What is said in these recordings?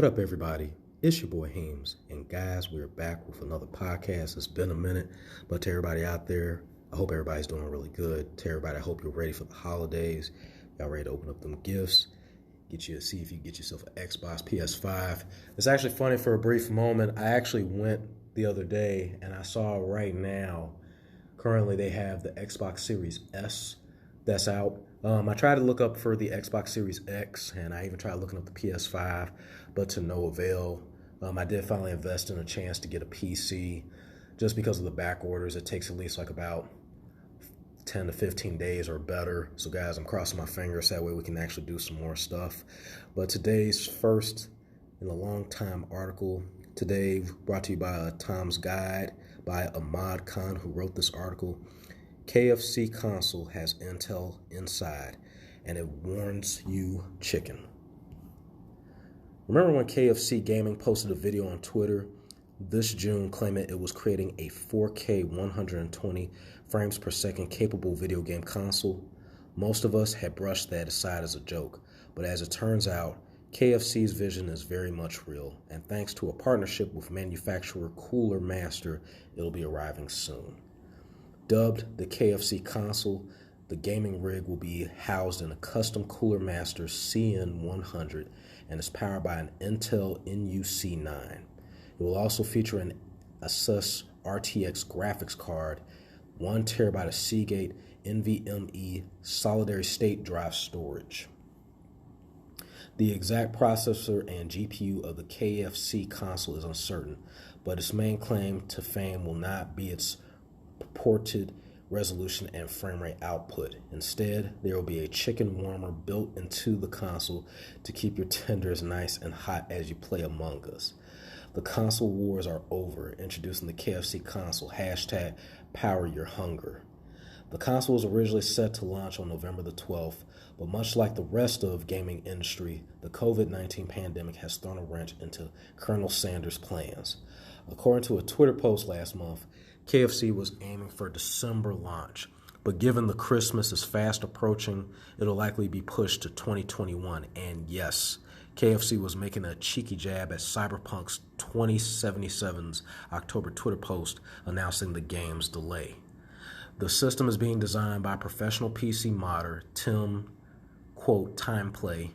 What up, everybody? It's your boy Heems, and guys, we're back with another podcast. It's been a minute, but to everybody out there, I hope everybody's doing really good. To everybody, I hope you're ready for the holidays. Y'all ready to open up them gifts? See if you can get yourself an Xbox, PS5. It's actually funny, for a brief moment, I actually went the other day and I saw right now, currently they have the Xbox Series S that's out. I tried to look up for the Xbox Series X, and I even tried looking up the PS5, but to no avail. I did finally invest in a chance to get a PC just because of the back orders. It takes at least like about 10 to 15 days or better. So guys, I'm crossing my fingers, that way we can actually do some more stuff. But today's first in a long time article, today brought to you by Tom's Guide by Ahmad Khan, who wrote this article. KFC console has Intel inside, and it warns you chicken. Remember when KFC Gaming posted a video on Twitter this June claiming it was creating a 4K 120 frames per second capable video game console? Most of us had brushed that aside as a joke, but as it turns out, KFC's vision is very much real, and thanks to a partnership with manufacturer Cooler Master, it'll be arriving soon. Dubbed the KFC console, the gaming rig will be housed in a custom Cooler Master CN100 and is powered by an Intel NUC9. It will also feature an Asus RTX graphics card, 1 terabyte of Seagate NVMe solidary state drive storage. The exact processor and GPU of the KFC console is uncertain, but its main claim to fame will not be its purported resolution and frame rate output. Instead, there will be a chicken warmer built into the console to keep your tenders nice and hot as you play Among Us. The console wars are over, introducing the KFC console, hashtag power your hunger. The console was originally set to launch on November the 12th, but much like the rest of gaming industry, the COVID-19 pandemic has thrown a wrench into Colonel Sanders' plans. According to a Twitter post last month, KFC was aiming for a December launch, but given the Christmas is fast approaching, it'll likely be pushed to 2021. And yes, KFC was making a cheeky jab at Cyberpunk's 2077's October Twitter post announcing the game's delay. The system is being designed by professional PC modder Tim, quote, Timeplay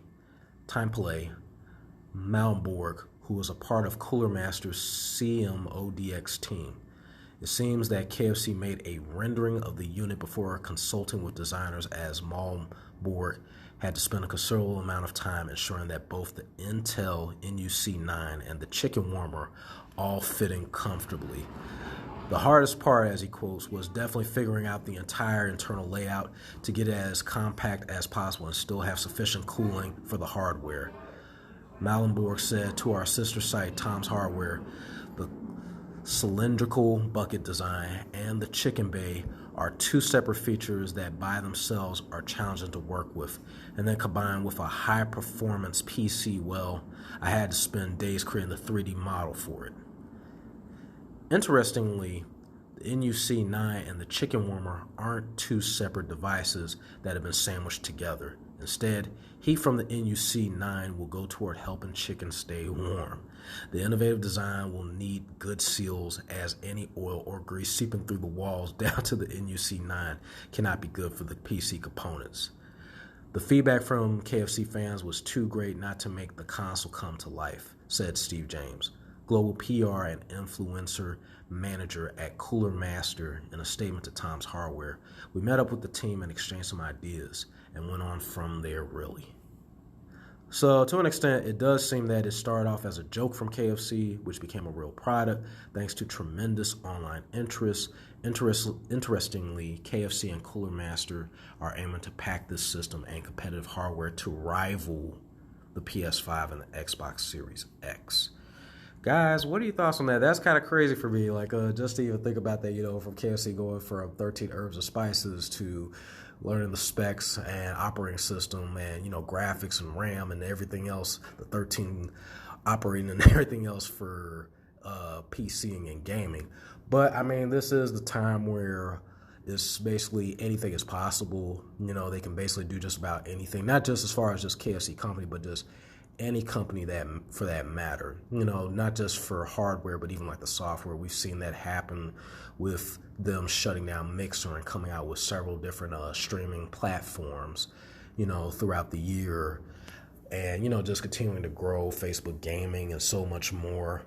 Malmborg, who was a part of Cooler Master's CMODX team. It seems that KFC made a rendering of the unit before consulting with designers, as Malmborg had to spend a considerable amount of time ensuring that both the Intel NUC9 and the chicken warmer all fitting comfortably. The hardest part, as he quotes, was definitely figuring out the entire internal layout to get it as compact as possible and still have sufficient cooling for the hardware. Malmborg said to our sister site, Tom's Hardware, the cylindrical bucket design and the chicken bay are two separate features that by themselves are challenging to work with, and then combined with a high performance PC, well, I had to spend days creating the 3D model for it. Interestingly, the NUC9 and the chicken warmer aren't two separate devices that have been sandwiched together. Instead, heat from the NUC9 will go toward helping chicken stay warm. The innovative design will need good seals, as any oil or grease seeping through the walls down to the NUC9 cannot be good for the PC components. The feedback from KFC fans was too great not to make the console come to life, said Steve James, global PR and influencer manager at Cooler Master, in a statement to Tom's Hardware. We met up with the team and exchanged some ideas and went on from there, really. So to an extent, it does seem that it started off as a joke from KFC, which became a real product thanks to tremendous online interest. Interestingly, KFC and Cooler Master are aiming to pack this system and competitive hardware to rival the PS5 and the Xbox Series X. Guys, what are your thoughts on that? That's kind of crazy for me, just to even think about that, from KFC going from 13 herbs and spices to learning the specs and operating system and, graphics and RAM and everything else, the 13 operating and everything else for PCing and gaming. But, this is the time where it's basically anything is possible. They can basically do just about anything, not just as far as just KFC company, but just any company that, for that matter, not just for hardware, but even like the software. We've seen that happen with them shutting down Mixer and coming out with several different streaming platforms, throughout the year, and, just continuing to grow Facebook gaming and so much more.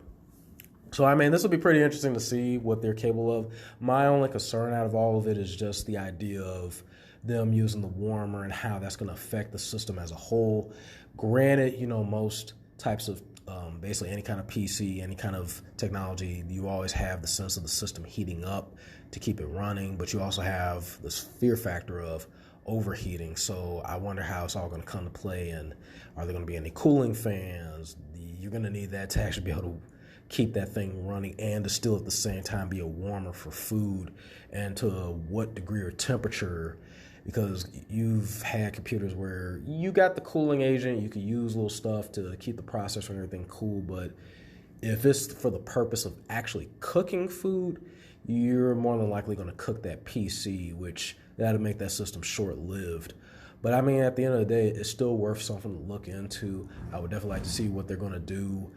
So, I mean, this will be pretty interesting to see what they're capable of. My only concern out of all of it is just the idea of them using the warmer and how that's going to affect the system as a whole. Granted, most types of basically any kind of PC, any kind of technology, you always have the sense of the system heating up to keep it running, but you also have this fear factor of overheating. So I wonder how it's all going to come to play, and are there going to be any cooling fans? You're going to need that to actually be able to keep that thing running and to still at the same time be a warmer for food, and to what degree or temperature, because you've had computers where you got the cooling agent, you could use little stuff to keep the processor and everything cool, but if it's for the purpose of actually cooking food, you're more than likely going to cook that PC, which that'll make that system short-lived. But I mean, at the end of the day, it's still worth something to look into. I would definitely like to see what they're going to do.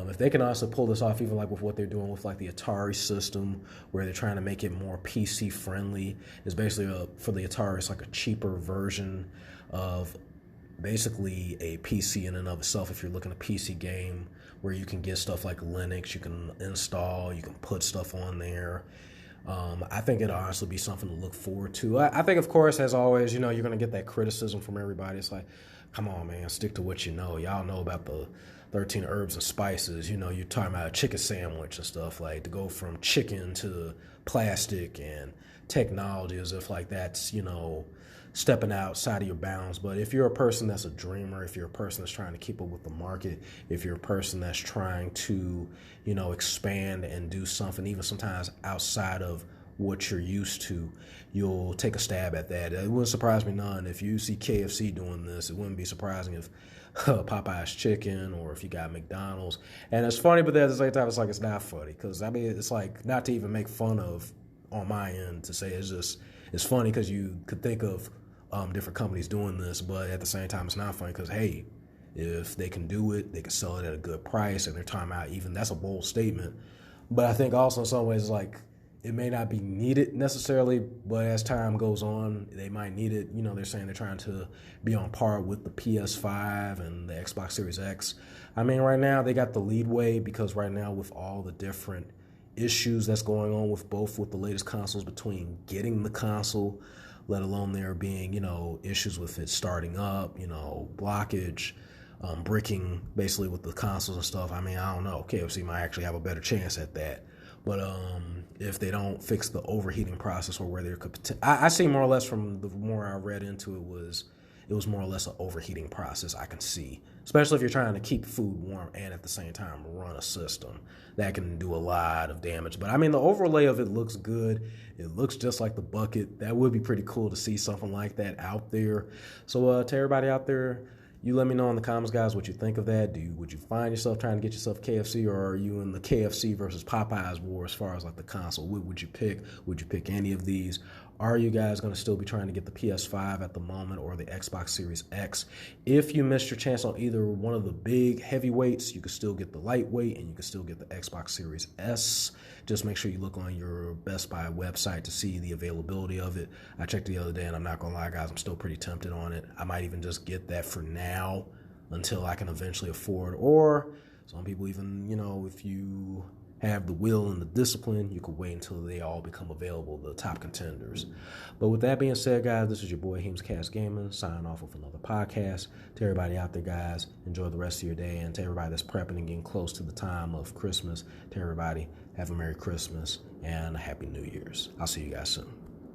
If they can also pull this off, even like with what they're doing with like the Atari system, where they're trying to make it more PC friendly. It's basically for the Atari, it's like a cheaper version of basically a PC in and of itself. If you're looking at a PC game where you can get stuff like Linux, you can install, you can put stuff on there. I think it'll honestly be something to look forward to. I think, of course, as always, you're going to get that criticism from everybody. It's like, come on, man, stick to what you know. Y'all know about the 13 herbs and spices. You're talking about a chicken sandwich and stuff, like to go from chicken to plastic and technology, as if like that's, stepping outside of your bounds. But if you're a person that's a dreamer, if you're a person that's trying to keep up with the market, if you're a person that's trying to, expand and do something, even sometimes outside of what you're used to, you'll take a stab at that. It wouldn't surprise me none if you see KFC doing this. It wouldn't be surprising if Popeye's chicken, or if you got McDonald's. And it's funny, but at the same time, it's like, it's not funny, because I mean, it's like, not to even make fun of on my end, to say it's funny because you could think of different companies doing this, but at the same time, it's not funny because, hey, if they can do it, they can sell it at a good price, and they're talking about, even that's a bold statement. But I think also in some ways, like, it may not be needed necessarily, but as time goes on, they might need it. They're saying they're trying to be on par with the PS5 and the Xbox Series X. I mean, right now they got the leadway, because right now with all the different issues that's going on with the latest consoles, between getting the console, let alone there being, issues with it starting up, blockage, bricking basically with the consoles and stuff. I mean, I don't know. KFC might actually have a better chance at that. But if they don't fix the overheating process, or where there could, I see more or less from the more I read into it, was more or less an overheating process I can see, especially if you're trying to keep food warm and at the same time run a system. That can do a lot of damage. But I mean, the overlay of it looks good. It looks just like the bucket. That would be pretty cool to see something like that out there. So to everybody out there, you let me know in the comments, guys, what you think of that. Would you find yourself trying to get yourself KFC, or are you in the KFC versus Popeyes war as far as like the console? What would you pick? Would you pick any of these? Are you guys going to still be trying to get the PS5 at the moment, or the Xbox Series X? If you missed your chance on either one of the big heavyweights, you can still get the lightweight, and you can still get the Xbox Series S. Just make sure you look on your Best Buy website to see the availability of it. I checked the other day, and I'm not going to lie, guys, I'm still pretty tempted on it. I might even just get that for now until I can eventually afford, or some people even, if you have the will and the discipline, you can wait until they all become available, the top contenders. But with that being said, guys, this is your boy Heemscast Gaming, signing off with another podcast. To everybody out there, guys, enjoy the rest of your day. And to everybody that's prepping and getting close to the time of Christmas, to everybody, have a Merry Christmas and a Happy New Year's. I'll see you guys soon.